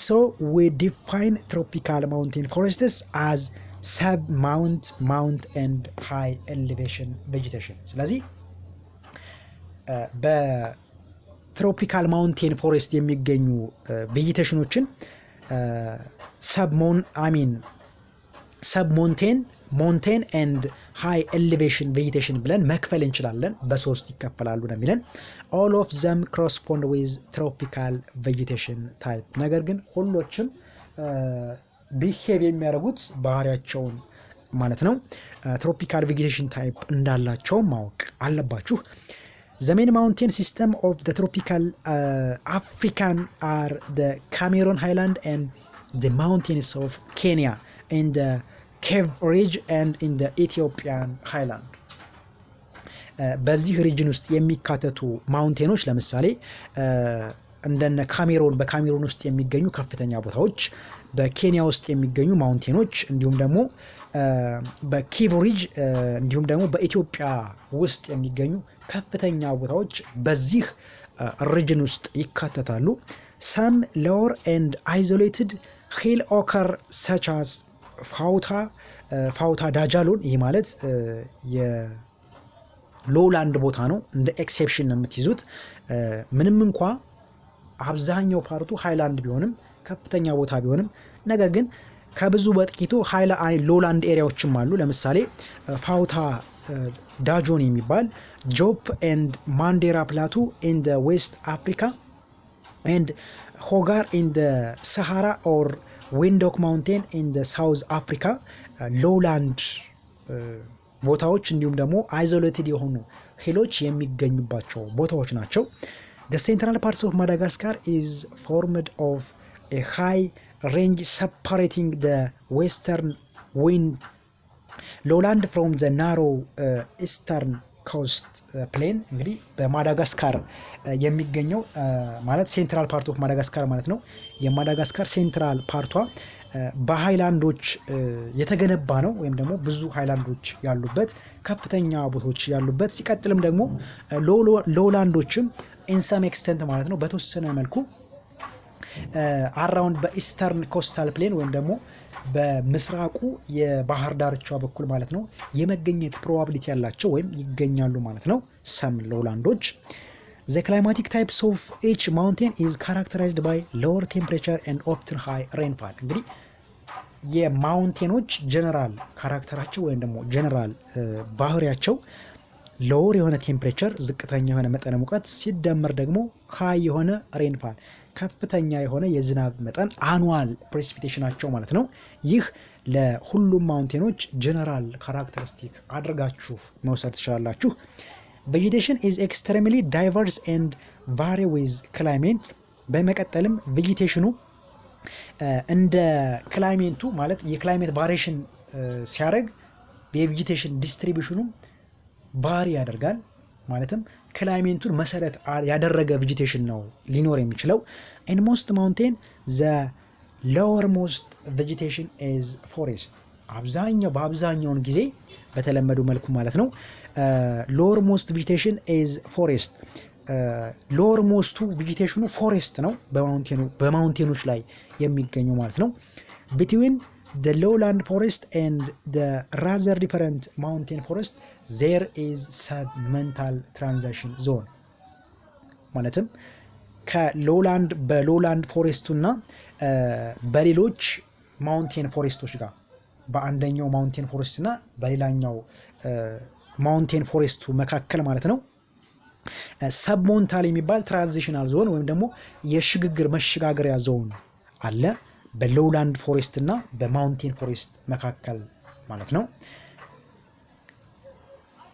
[SPEAKER 1] so we define tropical mountain forests as sub mount and high elevation vegetation ስለዚህ በትሮፒካል ማውንቴን ፎሬስት የሚገኙ ቬጂቴሽኖችን ሰብ ሞንቴን ኤንድ ሃይ ኤሌቬሽን ቬጂቴሽን ብለን መክፈል እንችላለን። በሶስት ይከፈላሉ ነው የሚለን። all of them correspond with tropical vegetation type ነገር ግን ሁሎችም ቢሄቭ የሚያደርጉት ባህሪያቸውን ማለት ነው ትሮፒካል ቬጂቴሽን ታይፕ እንዳላቸው ማወቅ አለባችሁ። the main mountain system of the tropical African are the Cameroon highland and the mountains of Kenya in the Cave Ridge and in the Ethiopian highland በዚህ ሪጅን ውስጥ የሚካተቱ ማውንቴኖች ለምሳሌ እንደነ ካሜሮን በካሜሮን ውስጥ የሚገኙ ከፍተኛ ቦታዎች፣ በኬንያ ውስጥ የሚገኙ ማውንቴኖች እንዲሁም ደግሞ በኪቭ ሪጅ እንዲሁም ደግሞ በኢትዮጵያ ውስጥ የሚገኙ ከፍተኛ ቦታዎች በዚህ ሪጅን ውስጥ ይካተታሉ። ሰም ሎወር ኤንድ አይዞሌትድ ሂል ኦከር ሰች አስ ፋውታ ዳጃሎን። ይህ ማለት የሎላንድ ቦታ ነው። እንደ ኤክሴፕሽን ነው የምትይዙት። ምንም እንኳ አብዛኛው ፓርቱ ሃይላንድ ቢሆንም ከፍተኛ ቦታ ቢሆንም ነገር ግን ከብዙ በጥቂቱ ሎላንድ ኤሪያዎችም አሉ። ለምሳሌ ፋውታ ዳጆን የሚባል ጆፕ ኤንድ ማንዴራ ፕላቱ ኢን ደ ዌስት አፍሪካ ኤንድ ሆጋር ኢን ደ ሰሃራ ኦር ዊንዶክ ማውንቴን ኢን ደ ሳውዝ አፍሪካ ሎላንድ ቦታዎች እንዲሁም ደግሞ አይዞሌትድ የሆኑ ሂሎች የሚገኙባቸው ቦታዎች ናቸው። The central parts of Madagascar is formed of a high range separating the western wind lowland from the narrow eastern coast plain። እንግዲህ በማዳጋስካር የሚገኘው ማለት ሴንትራል ፓርት ኦፍ ማዳጋስካር ማለት ነው። የማዳጋስካር ሴንትራል ፓርቷ በሃይላንዶች የተገነባ ነው ወይም ደግሞ ብዙ ሃይላንዶች ያሉበት ከፍተኛ ቦታዎች ያሉበት፣ ሲቀጥልም ደግሞ ሎላንዶችም ኢንሰም ኤክስተንት ማለት ነው በተወሰነ መልኩ አራውንድ በኢስተርን ኮስታል ፕሌን ወይም ደግሞ በምስራቁ የባህር ዳርቻ በኩል ማለት ነው የመገኘት ፕሮባቢሊቲ ያላቸው ወይም ይገኛሉ ማለት ነው ሰም ሎላንዶች። The climatic types of each mountain is characterized by lower temperature and often high rainfall። እንግዲህ የማውንቴኖች ጀነራል ካራክተራቸው ወይም ደግሞ ጀነራል ባህሪያቸው ሎወር የሆነ ቴምፕሬቸር ዝቅተኛ የሆነ መጠነ ሙቀት ሲደመር ደግሞ ሃይ የሆነ ሬንፋል ከፍተኛ የሆነ የዝናብ መጠን አኑዋል ፕሬሲፒቴሽናቸው ማለት ነው። ይህ ለሁሉም ማውንቴኖች ጀነራል ካራክተሪስቲክ አድርጋችሁ መውሰድ ትችላላችሁ። ቬጂቴሽን ኢዝ ኤክስትሪምሊ ዳይቨርስ ኤንድ ቫሪ ዊዝ ክላይሜት። በመቀጠልም ቬጂቴሽኑ እንደ ክላይሜንቱ ማለት የክላይሜት ቫሪሽን ሲያደርግ የቬጂቴሽን ዲስትሪቢዩሽኑ ቫሪ ያደርጋል። ማለትም ክላይሜንቱን መሰረት ያደረገ ቬጂቴሽን ነው ሊኖር የሚችለው። ኢን ሞስት ማውንቴን ዘ ሎወር ሞስት ቬጂቴሽን ኢዝ ፎሬስት። በአብዛኛውን ጊዜ በተለመዱ መልኩ ማለት ነው ሎወር ሞስት ቬጂቴሽን ኢዝ ፎሬስት። ሎወር ሞስቱ ቬጂቴሽኑ ፎሬስት ነው በማውንቴኖች ላይ የሚገኘው ማለት ነው። ቢትዊን the lowland forest and the rather different mountain forest there is submental transition zone። ማለትም በሎላንድ ፎሬስቱና በሌሎች ማውንቴን ፎሬስቶች ጋር በአንደኛው ማውንቴን ፎሬስትና በሌላኛው ማውንቴን ፎሬስቱ መካከል ማለት ነው ሰብሞንታል የሚባል ትራንዚሽናል ዞን ወይም ደግሞ የሽግግር መሸጋገሪያ ዞን አለ በሎላንድ ፎሬስት እና በማውንቴን ፎሬስት መካከል ማለት ነው።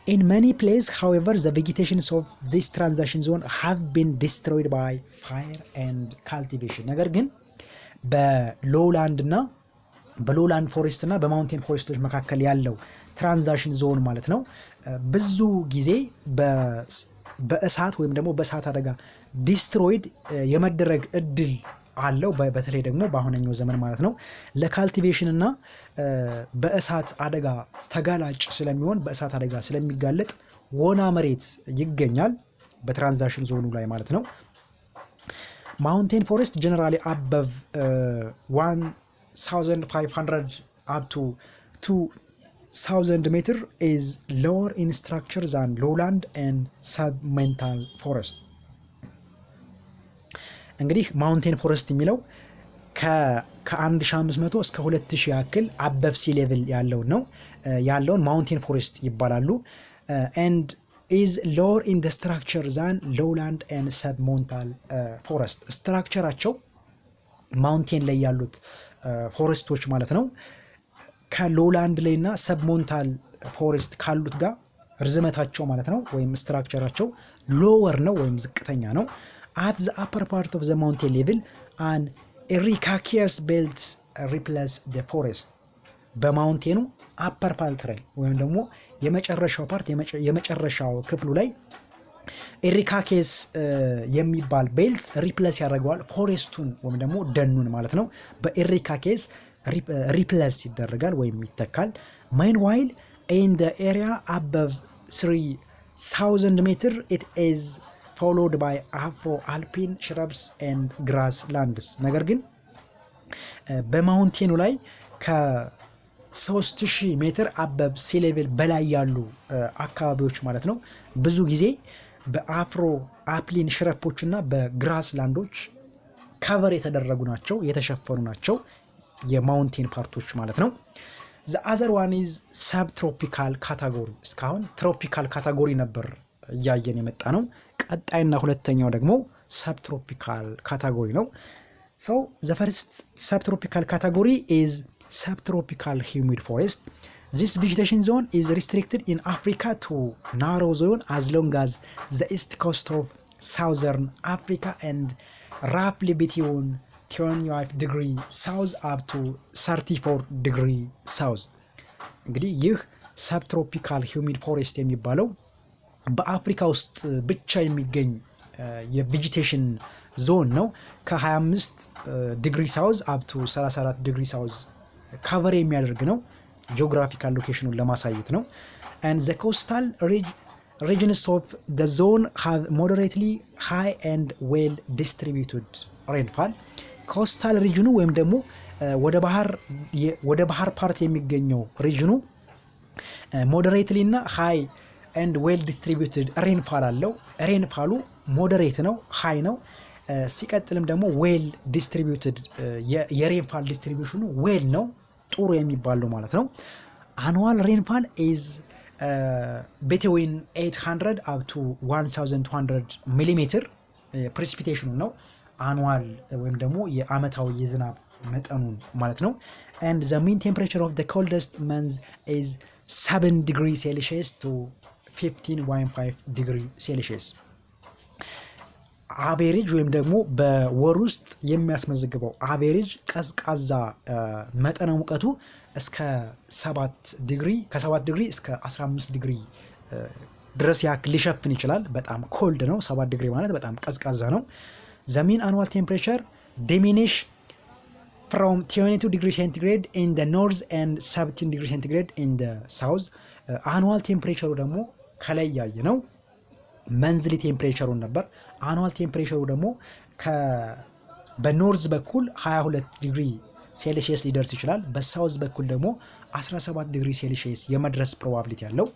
[SPEAKER 1] In many places, however, the vegetations of this transition zone have been destroyed by fire and cultivation። ነገር ግን በሎላንድ ፎሬስት እና በማውንቴን ፎሬስቶች መካከል ያለው ትራንዚሽን ዞን ማለት ነው ብዙ ጊዜ በእሳት ወይም ደግሞ በእሳት አደጋ ዲስትሮይድ የመደረግ እድል አለው። በተለይ ደግሞ በአሁነኛው ዘመን ማለት ነው ለካልቲቬሽን እና በእሳት አደጋ ተጋላጭ ስለሚሆን በእሳት አደጋ ስለሚጋለጥ ወና መሬት ይገኛል በትራንዚሽን ዞኑ ላይ ማለት ነው። ማውንቴን ፎሬስት ጀነራሊ አበቭ 1500 up to 2000 ሜትር is lower in structure than lowland and submental forest። እንግዲህ ማውንቴን ፎሬስት የሚለው ከ1500 እስከ 2000 ያክል አበቭ ሲ ሌቭል ያለውን ማውንቴን ፎሬስት ይባላሉ። and is lower in the structure than lowland and submental forest። ስትራክቸራቸው ማውንቴን ላይ ያሉት ፎሬስቶች ማለት ነው ከሎላንድ ላይ እና ሰብሞንታል ፎሬስት ካሉት ጋር ርዝመታቸው ማለት ነው ወይም ስትራክቸራቸው ሎወር ነው ወይም ዝቅተኛ ነው። at the upper part of the mountain level an ericaceous belt replaces the forest። በማውንቴኑ አፐር ፓርት ላይ ወይም ደግሞ የመጨረሻው ፓርት የመጨረሻው ክፍሉ ላይ ኤሪካኬስ የሚባል ቤልት ሪፕለስ ያደርገዋል ፎሬስቱን ወይም ደግሞ ደኑን ማለት ነው። በኤሪካኬስ ሪፕለስ ይደረጋል ወይም ይተካል። ማይንዋይል ኢን ዘ ኤሪያ አበቭ 3000 ሜትር ኢት ኢዝ ፎሎድ ባይ አፍሮ አልፒን ሽረብስ ኤንድ ግራስ ላንድስ። ነገር ግን በማውንቴኑ ላይ ከ3000 ሜትር አበብ ሲሌቭል በላይ ያሉ አካባቢዎች ማለት ነው ብዙ ጊዜ በአፍሮ አፕሊን ሽረፖች እና በግራስ ላንዶች ከቨር የተደረጉ ናቸው፣ የተሸፈኑ ናቸው የማውንቴን ፓርቶች ማለት ነው። ዘ አዘር ዋን ኢዝ ሰብ ትሮፒካል ካታጎሪ። እስካሁን ትሮፒካል ካታጎሪ ነበር እያየን የመጣ ነው። ቀጣይና ሁለተኛው ደግሞ ሰብ ትሮፒካል ካታጎሪ ነው። ሶ ዘ ፈርስት ሰብ ትሮፒካል ካታጎሪ ኢዝ ሰብ ትሮፒካል ሂዩሚድ ፎሬስት. This vegetation zone is restricted in Africa to narrow zone as long as the east coast of southern Africa and roughly between 25 degree south up to 34 degree south. እንግዲህ ይህ ሰብትሮፒካል ሂዩሚድ ፎሬስት የሚባለው በአፍሪካ ውስጥ ብቻ የሚገኝ የቬጂቴሽን ዞን ነው። ከ25 ዲግሪ ሳውዝ አፕ ቱ 34 ዲግሪ ሳውዝ ካቨር የሚያደርግ ነው። ጂኦግራፊካል ሎኬሽኑን ለማሳየት ነው። and the coastal regions of the zone have moderately high and well distributed rainfall. ኮስታል ሪጅኑ ወይም ደግሞ ወደ ባህር ፓርት የሚገኘው ሪጅኑ ሞዴሬትሊ እና ሃይ ኤንድ ዌል ዲስትሪቢዩትድ ሬንፋል አለው። ሬንፋሉ ሞዴሬት ነው፣ ሃይ ነው። ሲቀጥልም ደግሞ ዌል ዲስትሪቢዩትድ የሬንፋል ዲስትሪቢዩሽኑ ዌል ነው፣ ጥሩ የሚባል ነው ማለት ነው። አኑዋል ሬንፋል ኢዝ ቤትዊን 800 አፕ ቱ 1200 ሚሊሜትር ፕሬሲፒቴሽኑ ነው። አኑዋል ወይም ደግሞ የአመታዊ የዝናብ መጠኑን ማለት ነው። and the mean temperature of the coldest month is 7 degree Celsius to 15.5 degree Celsius. አቬሬጅ ወይም ደግሞ በወር ውስጥ የሚያስመዘግበው አቬሬጅ ቀዝቃዛ መጠነ ሙቀቱ እስከ 7 ዲግሪ ከ7 ዲግሪ እስከ 15 ዲግሪ ድረስ ያክል ሊሸፍን ይችላል። በጣም ኮልድ ነው። 7 ዲግሪ ማለት በጣም ቀዝቃዛ ነው። the mean annual temperature diminish from 22 degree centigrade in the north and 17 degree centigrade in the south. annual temperature ደግሞ ከላይ ያየ ነው መንዝሊ ቴምፕሬቸሩን ነበር። አኑዋል ቴምፕሬቸሩ ደግሞ በኖርዝ በኩል 22 ዲግሪ ሴልሺየስ ሊደርስ ይችላል። በሳውዝ በኩል ደግሞ 17 ዲግሪ ሴልሺየስ የመድረስ ፕሮባቢሊቲ ያለው።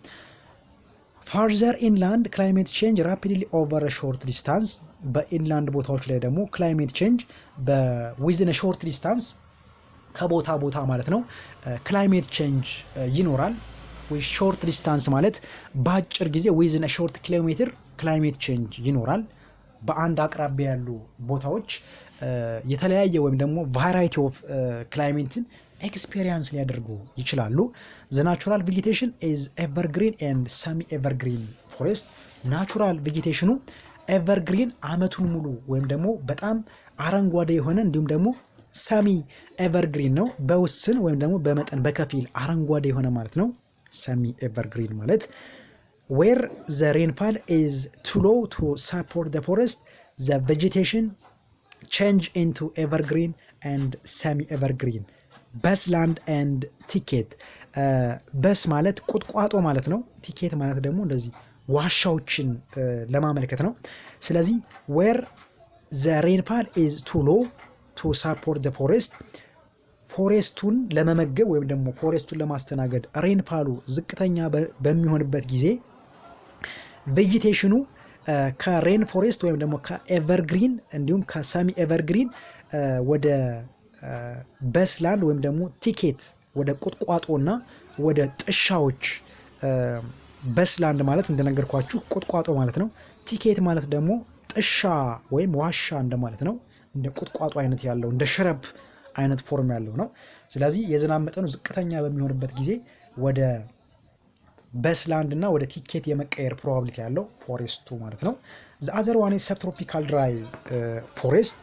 [SPEAKER 1] ፋርዘር ኢንላንድ ክላይሜት ቼንጅ ራፒድሊ ኦቨር ሾርት ዲስታንስ። በኢንላንድ ቦታዎች ላይ ደግሞ ክላይሜት ቼንጅ በዊዝን ሾርት ዲስታንስ ከቦታ ቦታ ማለት ነው ክላይሜት ቼንጅ ይኖራል። ሾርት ዲስታንስ ማለት በአጭር ጊዜ ዊዝን ሾርት ኪሎሜትር ክላይሜት ቼንጅ ይኖራል። በአንድ አቅራቢያ ያሉ ቦታዎች የተለያየ ወይም ደግሞ ቫራይቲ ኦፍ ክላይሜትን ኤክስፔሪንስ ሊያደርጉ ይችላሉ። ዘ ናቹራል ቬጂቴሽን ኢዝ ኤቨርግሪን ኤንድ ሰሚ ኤቨርግሪን ፎሬስት። ናቹራል ቬጂቴሽኑ ኤቨርግሪን አመቱን ሙሉ ወይም ደግሞ በጣም አረንጓዴ የሆነ እንዲሁም ደግሞ ሰሚ ኤቨርግሪን ነው። በውስን ወይም ደግሞ በመጠን በከፊል አረንጓዴ የሆነ ማለት ነው። ሰሚ ኤቨርግሪን ማለት where the rainfall is too low to support the forest, the vegetation change into evergreen and semi evergreen. በስላንድ ኤንድ ቲኬት። በስ ማለት ቁጥቋጦ ማለት ነው። ቲኬት ማለት ደግሞ እንደዚህ ዋሻዎችን ለማመልከት ነው። ስለዚህ where the rainfall is too low to support the forest, ፎሬስቱን ለመመገብ ወይም ደግሞ ፎሬስቱን ለማስተናገድ ሬንፋሉ ዝቅተኛ በሚሆንበት ጊዜ ቬጂቴሽኑ ከሬን ፎሬስት ወይም ደግሞ ከኤቨርግሪን እንዲሁም ከሰሚ ኤቨርግሪን ወደ በስላንድ ወይም ደግሞ ቲኬት ወደ ቁጥቋጦና ወደ ጥሻዎች። በስላንድ ማለት እንደነገርኳችሁ ቁጥቋጦ ማለት ነው። ቲኬት ማለት ደግሞ ጥሻ ወይም ዋሻ እንደማለት ነው። እንደ ቁጥቋጦ አይነት ያለው እንደ ሽረብ አይነት ፎርም ያለው ነው። ስለዚህ የዝናብ መጠኑ ዝቅተኛ በሚሆንበት ጊዜ ወደ በስላንድ እና ወደ ቲኬት የመቀየር ፕሮባቢሊቲ ያለው ፎሬስቱ ማለት ነው። the other one is subtropical dry forest.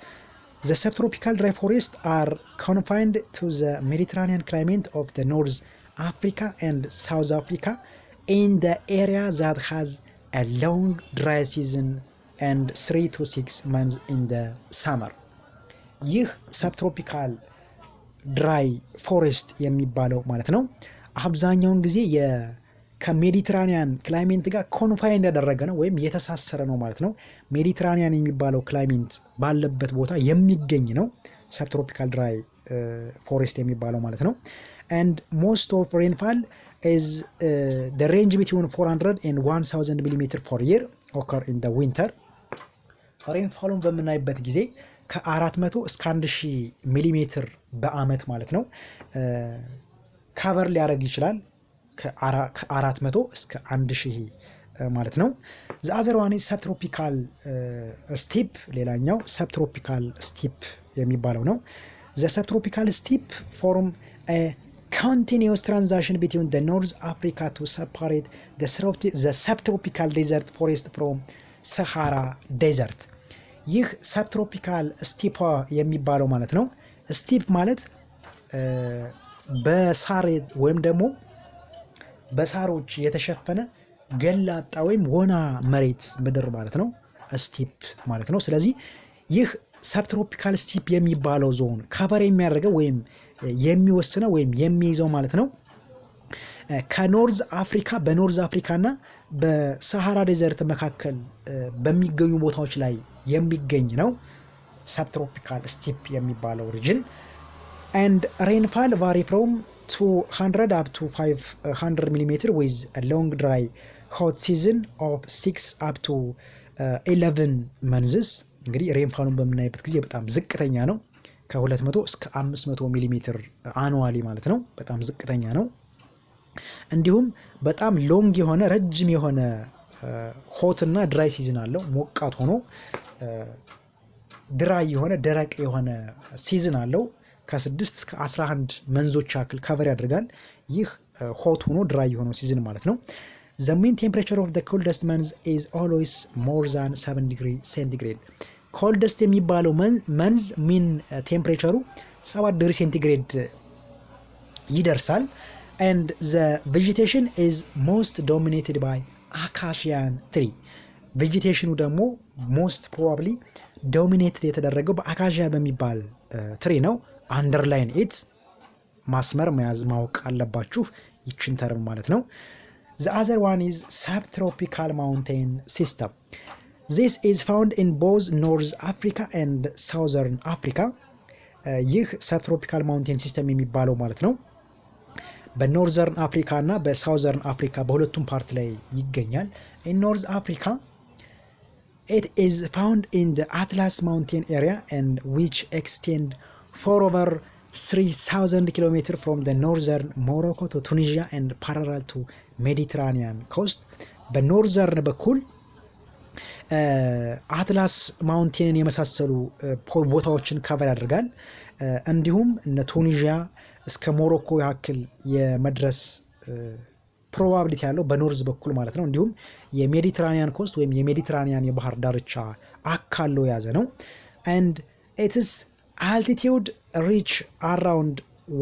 [SPEAKER 1] the subtropical dry forest are confined to the Mediterranean climate of the North Africa and South Africa in the area that has a long dry season and 3 to 6 months in the summer. ይህ ሰብትሮፒካል ድራይ ፎሬስት የሚባለው ማለት ነው አብዛኛውን ጊዜ ከሜዲትራኒያን ክላይሜት ጋር ኮንፋይንድ ያደረገ ነው ወይም የተሳሰረ ነው ማለት ነው። ሜዲትራኒያን የሚባለው ክላይሜት ባለበት ቦታ የሚገኝ ነው ሰብትሮፒካል ድራይ ፎሬስት የሚባለው ማለት ነው። and most of rainfall is the range between 400 and 1000 millimeter per year occur in the winter. ሬንፋሉን በምናይበት ጊዜ ከ400 እስከ 1000 ሚሊሜትር በአመት ማለት ነው ካቨር ሊያደርግ ይችላል። ከ400 እስከ 1000 ማለት ነው። the other one is subtropical steppe ሌላኛው subtropical steppe የሚባለው ነው። the subtropical steppe form a continuous transition between the North Africa to separate the subtropical desert forest from Sahara desert. ይህ subtropical steppe የሚባለው ማለት ነው። ስቲፕ ማለት በሳር ወይም ደግሞ በሳሮች የተሸፈነ ገላጣ ወይም ወና መሬት ምድር ማለት ነው ስቲፕ ማለት ነው። ስለዚህ ይህ ሰብትሮፒካል ስቲፕ የሚባለው ዞን ከቨር የሚያደርገው ወይም የሚወስነው ወይም የሚይዘው ማለት ነው ከኖርዝ አፍሪካ በኖርዝ አፍሪካና በሰሃራ ዴዘርት መካከል በሚገኙ ቦታዎች ላይ የሚገኝ ነው ሰብትሮፒካል ስቲፕ የሚባለው ሪጅን and rainfall vary from 200 up to 500 millimeter with a long dry hot season of 6 up to 11 months. እንግዲህ ሬንፋሉን በምናይበት ጊዜ በጣም ዝቅተኛ ነው ከ200 እስከ 500 ሚሊሜትር አኑዋሊ ማለት ነው በጣም ዝቅተኛ ነው። እንዲሁም በጣም ሎንግ የሆነ ረጅም የሆነ ሆት እና ድራይ ሲዝን አለው ሞቃት ሆኖ ድራይ የሆነ ደረቅ የሆነ ሲዝን አለው ከ6 እስከ 11 መንዞች ያክል ከቨር ያደርጋል። ይህ ሆት ሆኖ ድራይ የሆነው ሲዝን ማለት ነው። the mean temperature of the coldest month is always more than 7 degrees centigrade. coldest የሚባለው መንዝ ሚን ቴምፕሬቸሩ 7 ዲግሪ ሴንቲግሬድ ይደርሳል and the vegetation is most dominated by acacian tree. vegetation ደግሞ most probably dominated የተደረገው በአካሺያ በሚባል ትሪ ነው። አንደርላይን ኢት ማስመር መያዝ ማወቅ አለባችሁ ይችን ተርም ማለት ነው። the other one is subtropical mountain system. this is found in both North Africa and Southern Africa. ይህ subtropical mountain system የሚባለው ማለት ነው በኖርዘርን አፍሪካ እና በሳውዘርን አፍሪካ በሁለቱም ፓርት ላይ ይገኛል። in North Africa it is found in the Atlas mountain area and which extend for over 3000 km from the northern Morocco to Tunisia and parallel to Mediterranean coast. በኖርዘርን በኩል አትላስ ማውንቴንን የመሳሰሉ ቦታዎችን ከቨር ያደርጋል። እንዲሁም እነ ቱኒዚያ እስከ ሞሮኮ ያክል የመድረስ ፕሮባቢሊቲ ያለው በኖርዝ በኩል ማለት ነው። እንዲሁም የሜዲትራኒያን ኮስት ወይም የሜዲትራኒያን የባህር ዳርቻ አካሎ ያዘ ነው። and its altitude reach around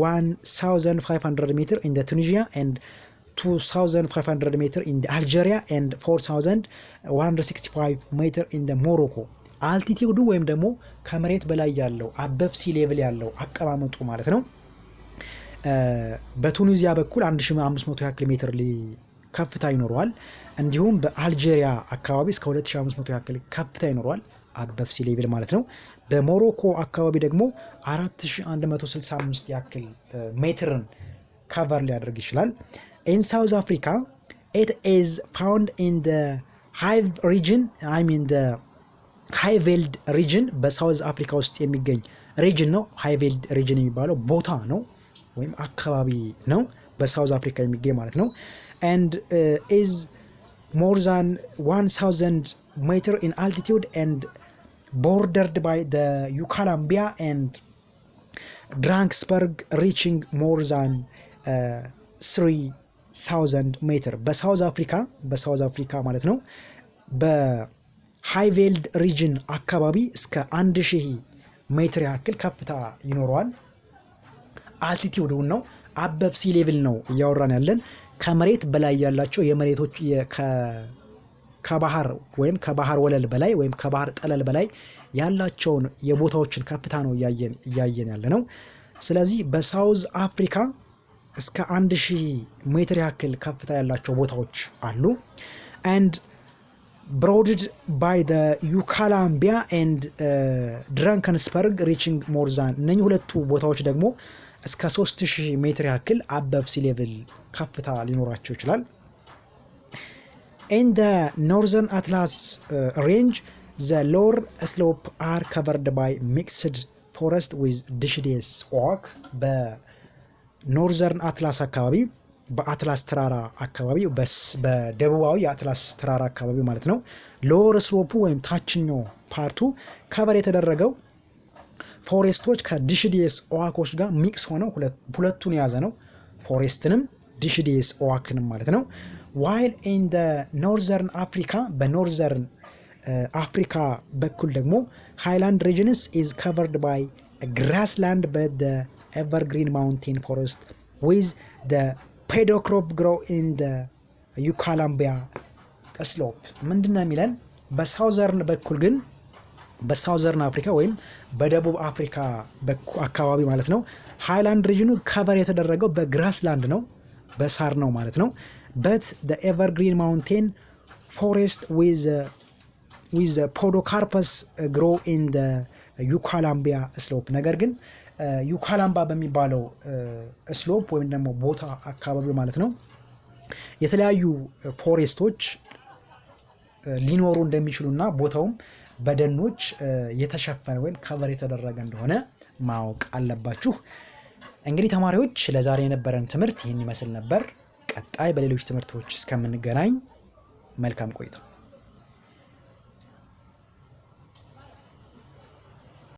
[SPEAKER 1] 1500 meter in the Tunisia and 2500 meter in the Algeria and 4165 meter in the Morocco. altitude ወይም ደግሞ ከመሬት በላይ ያለው አበቭ ሲ ሌቭል ያለው አቀማመጡ ማለት ነው በቱኒዚያ በኩል 1500 ያክል ሜትር ከፍታ ይኖረዋል። እንዲሁም በአልጄሪያ አካባቢ እስከ 2500 ያክል ከፍታ ይኖረዋል አበቭ ሲ ሌቭል ማለት ነው። በሞሮኮ አካባቢ ደግሞ 4165 ያክል ሜትርን ከቨር ሊያደርግ ይችላል። in South Africa it is found in the Hive region the Highveld region በሳውዝ አፍሪካ ውስጥ የሚገኝ ሪጅን ነው። ሃይቬልድ ሪጅን የሚባለው ቦታ ነው ወይም አካባቢ ነው በሳውዝ አፍሪካ የሚገኝ ማለት ነው። and is more than 1000 meter in altitude and bordered by the Eucalambia and Drakensberg reaching more than 3000 meter በሳውዝ አፍሪካ ማለት ነው። በሃይቬልድ ሪጅን አካባቢ እስከ 1000 ሜትር ያክል ከፍታ ይኖረዋል። አልቲቲዩድ ነው አበቭ ሲ ሌቭል ነው እያወራን ያለን ከመሬት በላይ ያላቸው የመሬቶች ከባህር ወይም ከባህር ወለል በላይ ወይም ከባህር ጠለል በላይ ያላቸውን የቦታዎችን ከፍታ ነው እያየን ያለ ነው። ስለዚህ በሳውዝ አፍሪካ እስከ 1000 ሜትር ያክል ከፍታ ያላቸው ቦታዎች አሉ። and broadened by the Ucalambia and Drakensberg reaching more than እነኚህ ሁለቱ ቦታዎች ደግሞ እስከ 3000 ሜትር ያክል above sea level ከፍታ ሊኖራቸው ይችላል። in the northern Atlas range the lower slope are covered by mixed forest with deciduous oak በኖርዘርን አትላስ አካባቢ በአትላስ ተራራ አካባቢ በደቡባዊ የአትላስ ተራራ አካባቢ ማለት ነው ሎወር ስሎፑ ወይም ታችኛው ፓርቱ ከቨር የተደረገው ፎሬስቶች ከዲሺዲየስ ኦዋኮች ጋር ሚክስ ሆነው ሁለቱን የያዘ ነው። ፎሬስትንም ዲሺዲየስ ኦዋክንም ማለት ነው። while in the northern Africa በኖርዘርን አፍሪካ በኩል ደግሞ ሃይላንድ regions is covered by a grassland but the evergreen mountain forest with the pedocrop grow in the Ucalambia slope ምንድነው የሚለን በሳውዘርን በኩል ግን በሳውዘርን አፍሪካ ወይም በደቡብ አፍሪካ አካባቢ ማለት ነው ሃይላንድ ሪጅኑ ከቨር የተደረገው በግራስላንድ ነው በሳር ነው ማለት ነው but the evergreen mountain forest with the podocarpus grow in the Ucalambia slope ነገር ግን ዩካላምባ በሚባለው ስሎፕ ወይም ደግሞ ቦታ አካባቢ ማለት ነው የተለያዩ ፎሬስቶች ሊኖሩ እንደሚችሉና ቦታውም በደኖች የተሸፈነ ወይም ከቨር የተደረገ እንደሆነ ማወቅ አለባችሁ። እንግዲህ ተማሪዎች ለዛሬ የነበረን ትምህርት ይህን ይመስል ነበር። ቀጣይ በሌሎች ትምህርቶች እስከምንገናኝ መልካም ቆይታ